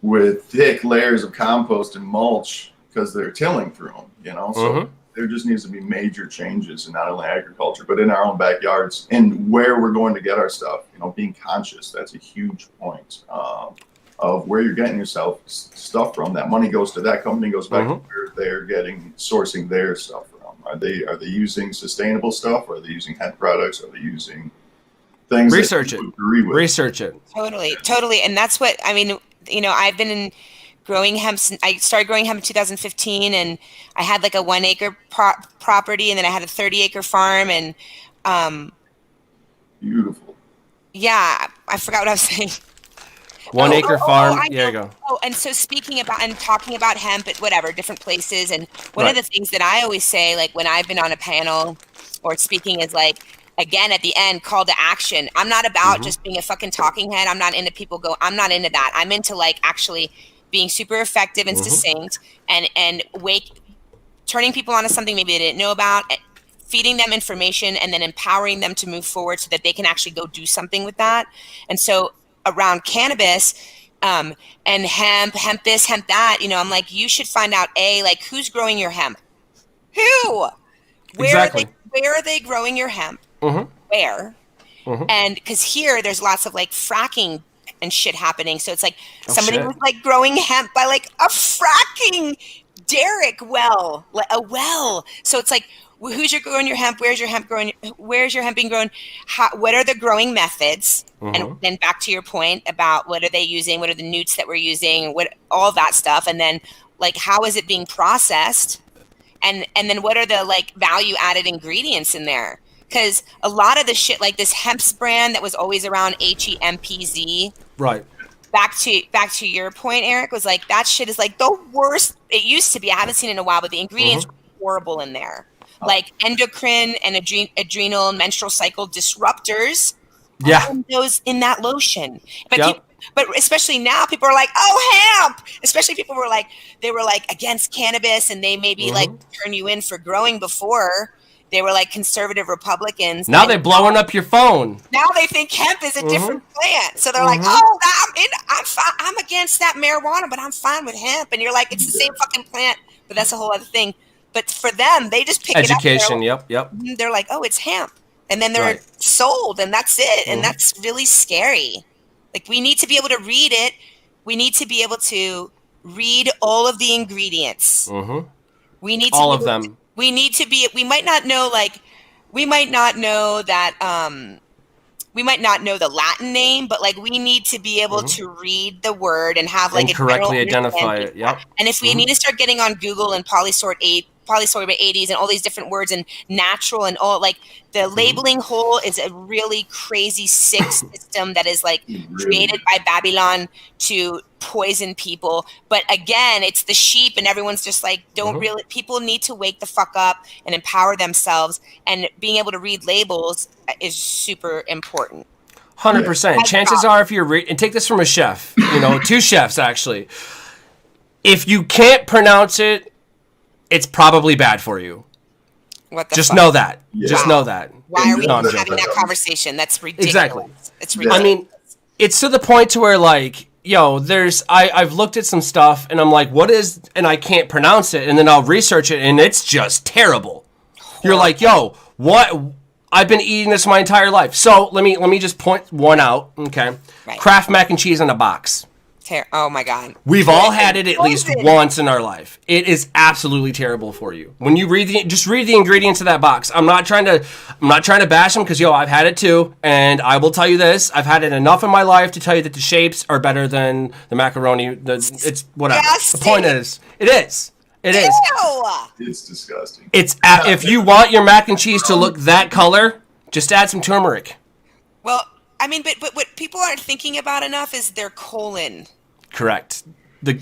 with thick layers of compost and mulch because they're tilling through them, So there just needs to be major changes in not only agriculture, but in our own backyards and where we're going to get our stuff, being conscious. That's a huge point. of where you're getting yourself stuff from. That money goes to that company, goes back to where they're sourcing their stuff from. Are they using sustainable stuff? Are they using hemp products? Are they using things
research
that
it.
you agree with?
Research it.
Totally. And that's what, I mean, I've been in growing hemp. I started growing hemp in 2015, and I had like a 1 acre property, and then I had a 30-acre farm, and
beautiful.
Yeah, I forgot what I was saying.
1 acre farm. There you go.
Oh, and so speaking about and talking about hemp at whatever different places, and one of the things that I always say, like when I've been on a panel or speaking, is like, again, at the end, call to action. I'm not about just being a fucking talking head. I'm not into I'm not into that. I'm into like actually being super effective and succinct, and turning people onto something maybe they didn't know about, feeding them information, and then empowering them to move forward so that they can actually go do something with that. And so around cannabis and hemp this, hemp that, I'm like, you should find out, like, who's growing your hemp? Who? Where are they growing your hemp? Where? And because here there's lots of like fracking and shit happening. So it's like somebody was like growing hemp by like a fracking derrick well, a well. So it's like, who's growing your hemp? Where's your hemp growing? Where's your hemp being grown? What are the growing methods? And then back to your point about what are they using? What are the newts that we're using? What, all that stuff. And then like, how is it being processed? And then what are the like value added ingredients in there? Because a lot of the shit, like this Hemp's brand that was always around HEMPZ. Right. Back to your point, Eric, was like, that shit is like the worst. It used to be. I haven't seen it in a while, but the ingredients were horrible in there. Like endocrine and adrenal and menstrual cycle disruptors. Yeah. Those in that lotion. But but especially now, people are like, oh, hemp. Especially people were like, they were like against cannabis, and they maybe like turn you in for growing before. They were like conservative Republicans.
Now they're blowing up your phone.
Now they think hemp is a different plant. So they're like, oh, I'm against that marijuana, but I'm fine with hemp. And you're like, it's the same fucking plant. But that's a whole other thing. But for them, they just pick
education.
it up.
Yep.
They're like, oh, it's hemp. And then they're sold, and that's it. And that's really scary. Like, we need to be able to read it. We need to be able to read all of the ingredients. We need to
all of them.
We need to be, we might not know that, we might not know the Latin name, but like we need to be able to read the word and have like
and correctly identify it. Yep.
And if we need to start getting on Google and polysorbate 80s and all these different words and natural and all, like the labeling hole is a really crazy sick system that is like created by Babylon to poison people. But again, it's the sheep, and everyone's just like, people need to wake the fuck up and empower themselves, and being able to read labels is super important.
100%. Chances are, if you're and take this from a chef, 2 chefs actually, if you can't pronounce it, it's probably bad for you.
What the
Just
fuck?
know that. Yeah. Just know that.
Why are we having that conversation? That's ridiculous.
Exactly.
It's ridiculous.
I mean, it's to the point to where like, I've looked at some stuff and I'm like, what is, and I can't pronounce it, and then I'll research it and it's just terrible. You're like, what? I've been eating this my entire life. So let me just point one out. Okay. Right. Kraft mac and cheese in a box.
Oh my God.
We've all had it at least once in our life. It is absolutely terrible for you. When you read the ingredients of that box. I'm not trying to bash them, because I've had it too, and I will tell you this: I've had it enough in my life to tell you that the shapes are better than the macaroni. It's whatever. The point is, it is. It is.
It's disgusting.
It's if you want your mac and cheese to look that color, just add some turmeric.
Well, I mean, but what people aren't thinking about enough is their colon.
Correct. The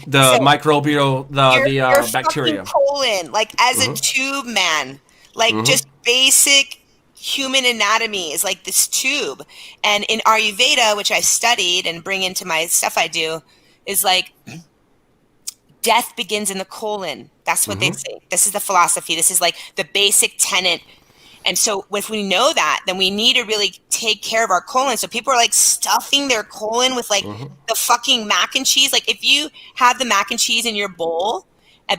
microbial, the bacteria.
Your colon, like as a tube man, like just basic human anatomy is like this tube. And in Ayurveda, which I studied and bring into my stuff I do, is like death begins in the colon. That's what they say. This is the philosophy. This is like the basic tenet. And so if we know that, then we need to really take care of our colon. So people are like stuffing their colon with like the fucking mac and cheese. Like if you have the mac and cheese in your bowl,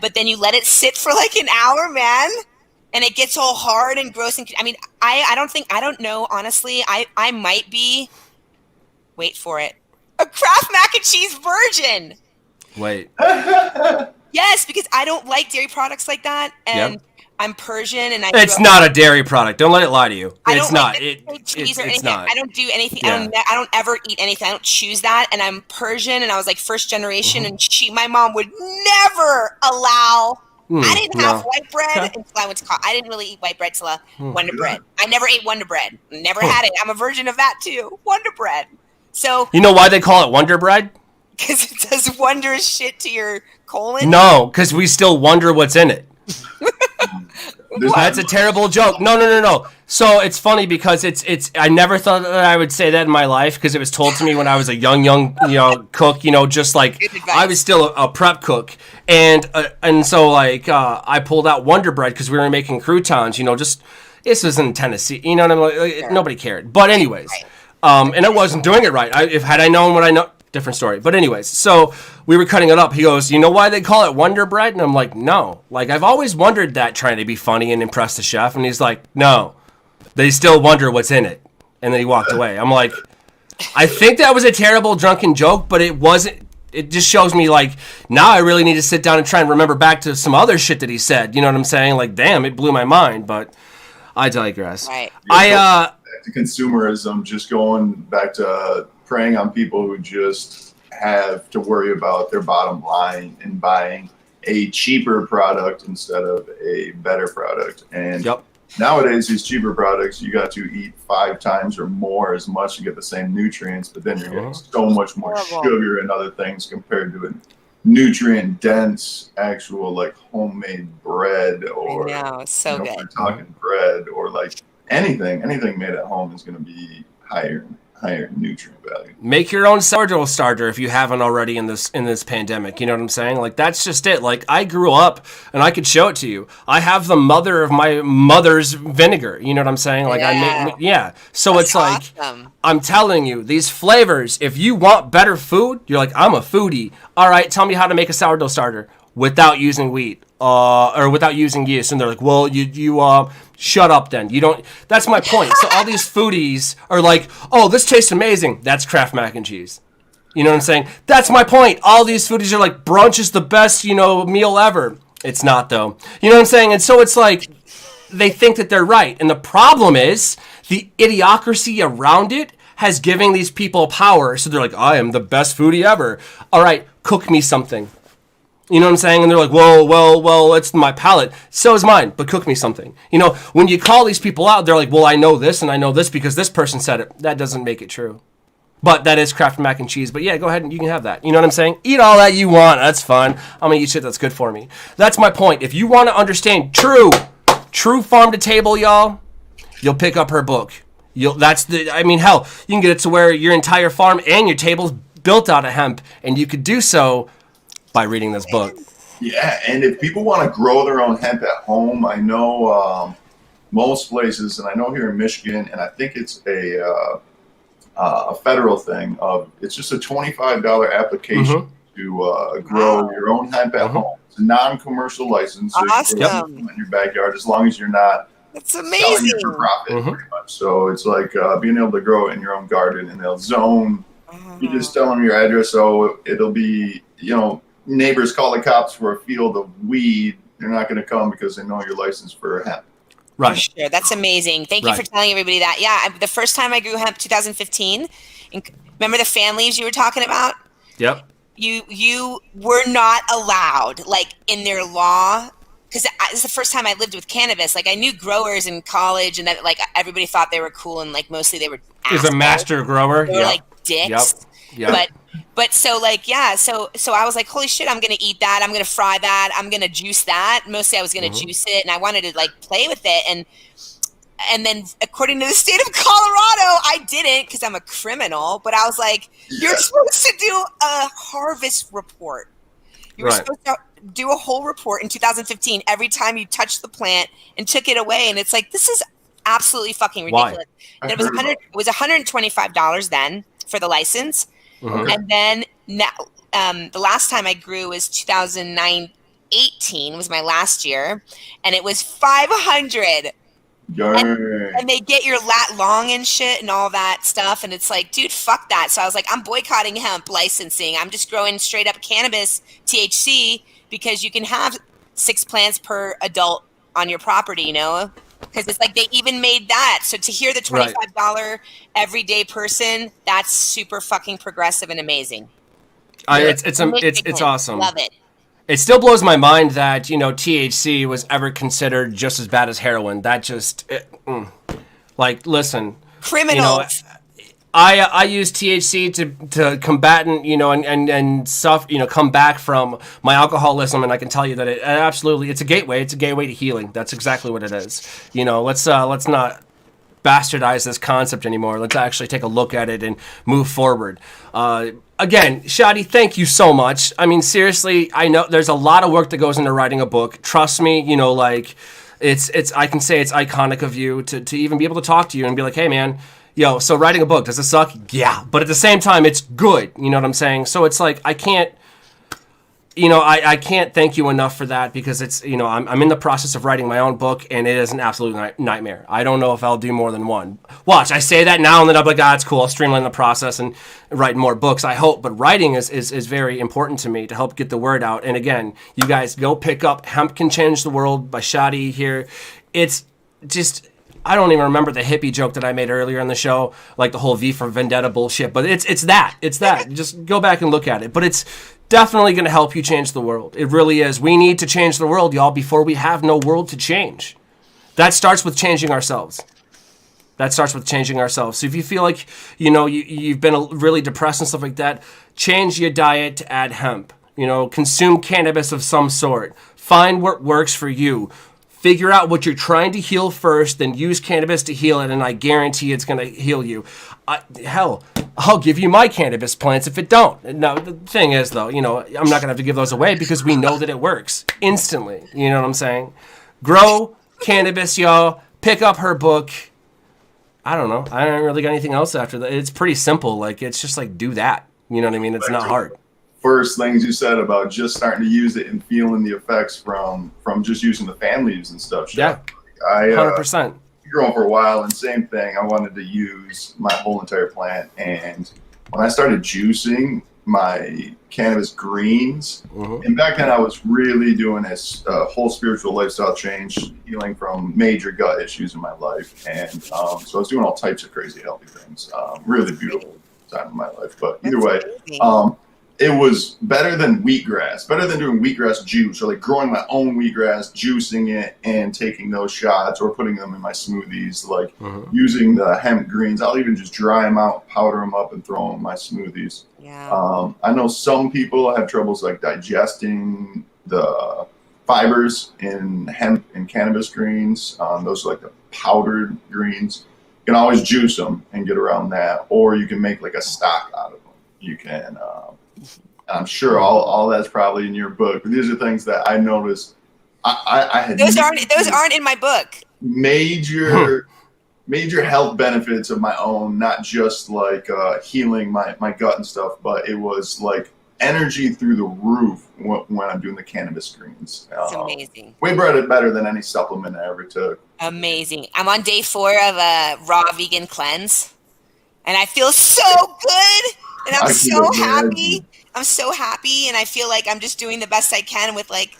but then you let it sit for like an hour, man, and it gets all hard and gross. And I mean, I don't know, honestly. I might be, wait for it, A Kraft mac and cheese virgin.
Wait.
Yes, because I don't like dairy products like that, and
Yep.
I'm Persian, and
It's not a dairy product. Don't let it lie to you. It's not.
Cheese or
It's
anything.
not.
I don't do anything.
Yeah.
I don't ever eat anything. I don't choose that, and I'm Persian, and I was like first generation, and my mom would never allow. I didn't have white bread until I went to college. I didn't really eat white bread till Wonder Bread. I never ate Wonder Bread. Never had it. I'm a version of that too. Wonder Bread. So
you know why they call it Wonder Bread?
Because it does wondrous shit to your colon.
No, because we still wonder what's in it. That's a terrible joke. No. So it's funny because it's. I never thought that I would say that in my life because it was told to me when I was a young cook. Just like I was still a prep cook, and so like I pulled out Wonder Bread because we were making croutons. Just this was in Tennessee. You know what I mean? Like, nobody cared. But anyways, and I wasn't doing it right. Had I known what I know. Different story. But anyways, so we were cutting it up. He goes, you know why they call it Wonder Bread? And I'm like, no. Like, I've always wondered that, trying to be funny and impress the chef. And he's like, no. They still wonder what's in it. And then he walked away. I'm like, I think that was a terrible drunken joke, but it wasn't. It just shows me, like, now I really need to sit down and try and remember back to some other shit that he said. You know what I'm saying? Like, damn, it blew my mind. But I digress.
Right.
Back to consumerism, just going back to preying on people who just have to worry about their bottom line and buying a cheaper product instead of a better product. And nowadays, these cheaper products, you got to eat 5 times or more as much to get the same nutrients, but then you're getting so much more sugar and other things compared to a nutrient-dense, actual like homemade bread, or
so good.
We're talking bread or like anything made at home is going to be higher nutrient value.
Make your own sourdough starter if you haven't already in this pandemic. You know what I'm saying? Like, that's just it. Like, I grew up and I could show it to you. I have the mother of my mother's vinegar. You know what I'm saying? Like, So that's it's like, awesome. I'm telling you, these flavors, if you want better food, you're like, I'm a foodie. All right, tell me how to make a sourdough starter without using wheat or without using yeast. And they're like, well, you shut up then. You don't. That's my point. So all these foodies are like, oh, this tastes amazing. That's Kraft mac and cheese. You know what I'm saying? That's my point. All these foodies are like, brunch is the best, meal ever. It's not, though. You know what I'm saying? And so it's like, they think that they're right. And the problem is the idiocracy around it has given these people power. So they're like, I am the best foodie ever. All right, cook me something. You know what I'm saying? And they're like, well, it's my palate. So is mine, but cook me something. When you call these people out, they're like, well, I know this and I know this because this person said it. That doesn't make it true. But that is Kraft mac and cheese. But yeah, go ahead and you can have that. You know what I'm saying? Eat all that you want. That's fun. I'm going to eat shit that's good for me. That's my point. If you want to understand true farm to table, y'all, you'll pick up her book. Hell, you can get it to where your entire farm and your table's built out of hemp. And you could do so by reading this book.
Yeah, and if people want to grow their own hemp at home, I know most places, and I know here in Michigan, and I think it's a federal thing. It's just a $25 application to grow your own hemp at home. It's a non-commercial license.
Awesome.
So you can grow in your backyard as long as you're not selling it for profit, pretty much. So it's like being able to grow it in your own garden, and they'll zone. You just tell them your address, so it'll be, neighbors call the cops for a field of weed. They're not going to come because they know you're licensed for hemp.
Right.
For sure. That's amazing. Thank you for telling everybody that. Yeah, the first time I grew hemp, 2015. Remember the families you were talking about?
Yep.
You were not allowed, like, in their law, because this is the first time I lived with cannabis. Like, I knew growers in college, and that, like, everybody thought they were cool, and like mostly they were assholes.
Is a master grower.
They were like dicks.
Yep.
But so like, yeah, so I was like, holy shit, I'm going to eat that. I'm going to fry that. I'm going to juice that. Mostly I was going to juice it, and I wanted to like play with it. And then according to the state of Colorado, I didn't because I'm a criminal, but I was like, you're supposed to do a harvest report. You were supposed to do a whole report in 2015 every time you touched the plant and took it away. And it's like, this is absolutely fucking ridiculous. And it was $125 then for the license. And then now, the last time I grew was 2018 was my last year, and it was $500 And they get your lat long and shit and all that stuff. And it's like, dude, fuck that. So I was like, I'm boycotting hemp licensing. I'm just growing straight up cannabis, THC, because you can have 6 plants per adult on your property, you know? Because it's like they even made that. So to hear the $25 everyday person, that's super fucking progressive and amazing.
It's awesome.
Love it.
It still blows my mind that, you know, THC was ever considered just as bad as heroin. That just, like, listen.
Criminals.
You know, I use THC to combat and, you know, and stuff, you know, come back from my alcoholism. And I can tell you that it's a gateway. It's a gateway to healing. That's exactly what it is. You know, let's not bastardize this concept anymore. Let's actually take a look at it and move forward. Again, Shadi, thank you so much. I mean, seriously, I know there's a lot of work that goes into writing a book. Trust me, you know, like it's I can say it's iconic of you to even be able to talk to you and be like, hey man, yo, so writing a book, does it suck? Yeah. But at the same time, it's good. You know what I'm saying? So it's like, I can't thank you enough for that, because it's, you know, I'm in the process of writing my own book, and it is an absolute nightmare. I don't know if I'll do more than one. Watch, I say that now, and then I'm like, it's cool. I'll streamline the process and write more books, I hope. But writing is very important to me to help get the word out. And again, you guys go pick up Hemp Can Change the World by Shadi here. It's just, I don't even remember the hippie joke that I made earlier in the show, like the whole V for Vendetta bullshit. But it's that. Just go back and look at it. But it's definitely going to help you change the world. It really is. We need to change the world, y'all, before we have no world to change. That starts with changing ourselves. So if you feel like, you know, you've been really depressed and stuff like that, change your diet to add hemp. You know, consume cannabis of some sort. Find what works for you. Figure out what you're trying to heal first, then use cannabis to heal it, and I guarantee it's going to heal you. Hell, I'll give you my cannabis plants if it don't. Now, the thing is, though, you know, I'm not going to have to give those away because we know that it works instantly. You know what I'm saying? Grow cannabis, y'all. Pick up her book. I don't know. I don't really got anything else after that. It's pretty simple. Like, it's just like, do that. You know what I mean? It's not hard.
First things you said about just starting to use it and feeling the effects from just using the families and stuff.
Yeah,
I
100%.
Growing for a while, and same thing. I wanted to use my whole entire plant, and when I started juicing my cannabis greens, and back then I was really doing this whole spiritual lifestyle change, healing from major gut issues in my life, and so I was doing all types of crazy healthy things. Really beautiful time in my life, but either way. It was better than wheatgrass, better than doing wheatgrass juice, or like growing my own wheatgrass, juicing it and taking those shots, or putting them in my smoothies, like using the hemp greens. I'll even just dry them out, powder them up, and throw them in my smoothies. Yeah. I know some people have troubles like digesting the fibers in hemp and cannabis greens. Those are like the powdered greens. You can always juice them and get around that, or you can make like a stock out of them. You can... I'm sure all that's probably in your book, but these are things that I noticed. I had
those aren't in my book.
Major health benefits of my own, not just like healing my gut and stuff, but it was like energy through the roof when I'm doing the cannabis greens.
It's amazing.
Way better than any supplement I ever took.
Amazing. I'm on day 4 of a raw vegan cleanse, and I feel so good, and I'm so happy. I'm so happy, and I feel like I'm just doing the best I can with like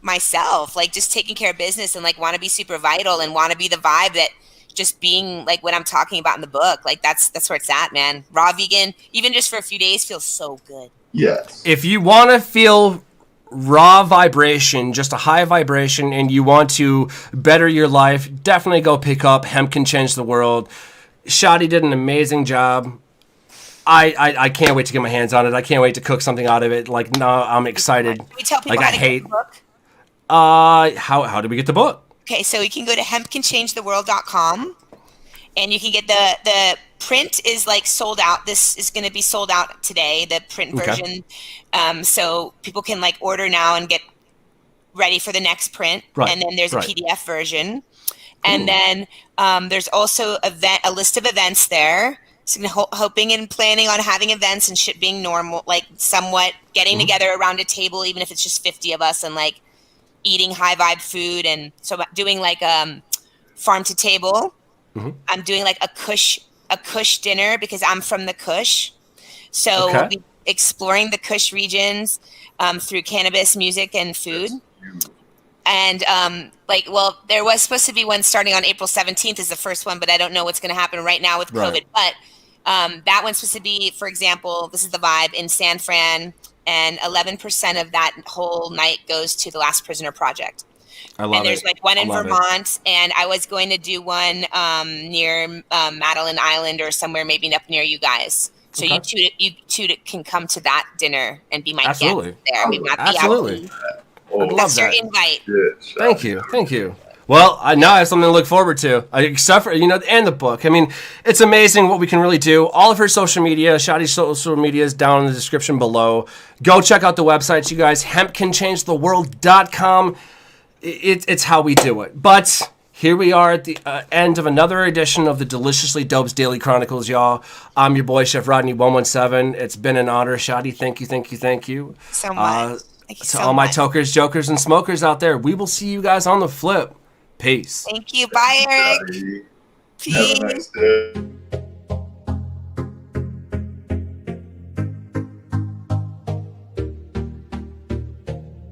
myself, like just taking care of business, and like want to be super vital and want to be the vibe that just being like what I'm talking about in the book. Like that's where it's at, man. Raw vegan, even just for a few days, feels so good.
Yes.
If you want to feel raw vibration, just a high vibration, and you want to better your life, definitely go pick up Hemp Can Change the World. Shadi did an amazing job. I can't wait to get my hands on it. I can't wait to cook something out of it. Like, no, I'm excited.
Can we tell people how to get the book?
How do we get the book?
Okay, so you can go to hempcanchangetheworld.com, and you can get the print is like sold out. This is going to be sold out today, the print version. Okay. So people can like order now and get ready for the next print. Right. And then there's a PDF version. And then there's also a list of events there. So hoping and planning on having events and shit being normal, like somewhat getting together around a table, even if it's just 50 of us, and like eating high vibe food. And so doing like farm to table.
Mm-hmm.
I'm doing like a Kush dinner because I'm from the Kush. So we exploring the Kush regions through cannabis, music, and food. And there was supposed to be one starting on April 17th is the first one, but I don't know what's going to happen right now with COVID. But that one's supposed to be, for example, this is the vibe in San Fran, and 11% of that whole night goes to the Last Prisoner Project.
I love it.
And there's like one in Vermont, and I was going to do one near Madeline Island or somewhere maybe up near you guys. So you two can come to that dinner and be my guest there.
Absolutely.
That's your invite.
Thank you. Well, now I have something to look forward to, except for, and the book. I mean, it's amazing what we can really do. All of her social media, Shadi's social media is down in the description below. Go check out the websites, you guys. hempcanChangeTheWorld.com. It's how we do it. But here we are at the end of another edition of the Deliciously Dope's Daily Chronicles, y'all. I'm your boy, Chef Rodney 117. It's been an honor, Shadi. Thank you.
So much.
To all my tokers, jokers, and smokers out there, we will see you guys on the flip. Peace.
Thank you. Bye, Eric.
Peace. Have a nice day.